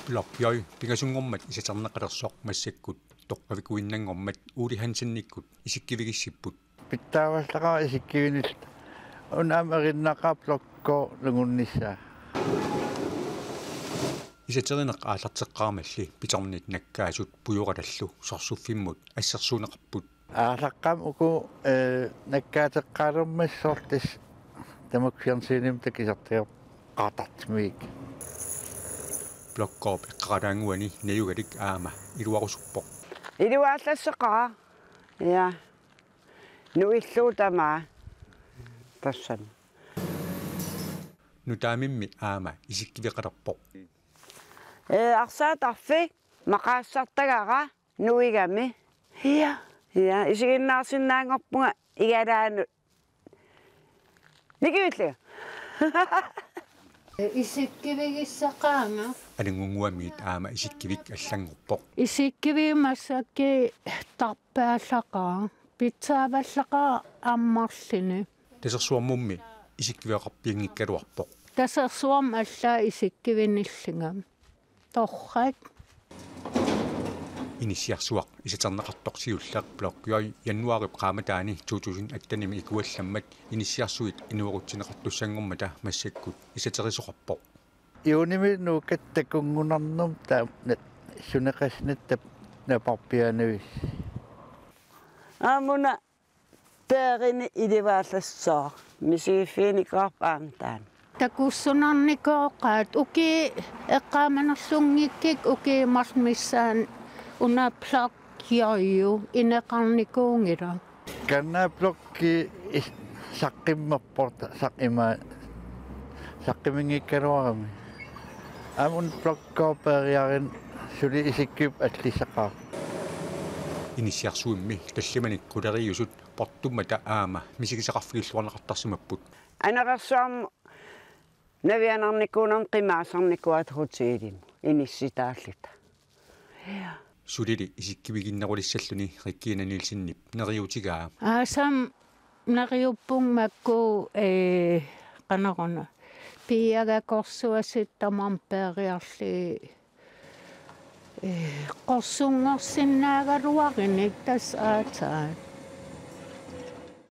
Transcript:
Blokjoi pikasungormat isatarneqalersoq massakkut toqqavikuinnangormat Uli Hansennikkut isikkivigissipput pittaavallaqa isikkivinil unaamerinnaqa blokko lungunnissa isaterineq aallarteqqaamalli pitornit nakkaasut pujuqalallu sorsuuffimmut assерsuuneqarput аалаққам уку наккаатеққаалермассоортис тамакфиарнсииним такисартио qatartmiik blokkoop eqqaraanguani nayugalik aama iluarusuppoq iluaallasseqaa ja nuilluutamaa tassan nutaamimmi aama isikkiviqalerpoq arsaatарфи maqaassartagaqa nuigami ja isiginnaarsinnaangorpunga igalaanu nikiullu Isikkivigissaqaanga alingunguamiit aama isikkivik allangorpoq isikkivimassakki tarpaallaqa pitsaavallaqa ammarlini tasersuarmummi isikkiviaqarpiangikkaluarpoq tasersuam alla isikkivinillingam torrak inisiarsuaq isaterneqartoqsiulleq blokjoi januarip qaamataani 2008 ikuallammat inisiarsuit inuerutsineqartussanngormata massakkut isaterisoqarpoq iunimi nuukattakunggunarnum taamnat suneqasnattap naparpianavis amuna peerini ilivaallassoor misigifiiniqarpaamtaan takussunarnikooqaat uki eqqaamanerlungikkik uki marsmissaan una plakjaju ineqarnikuungila kanna blokki saqqimmerporta saqima saqqimingikkaluarami amun blokkooperiarin suli isikkip allisaqaa inisiarsuimmi tallimanik kuleriusut portummata aama misigisaqarfigilluarneqartarsimapput anaqersuarmu navianarnikuunam qimaasarnikuat hutiilim inissitaallita sulili isikkiviginnerulissalluni rikkiinaniilsinnip neriutigaa aasam neriuppungmakku qanaruna piagakorsuasittamam peeriarli qorsunngorsinnaagaluarinik tas aataan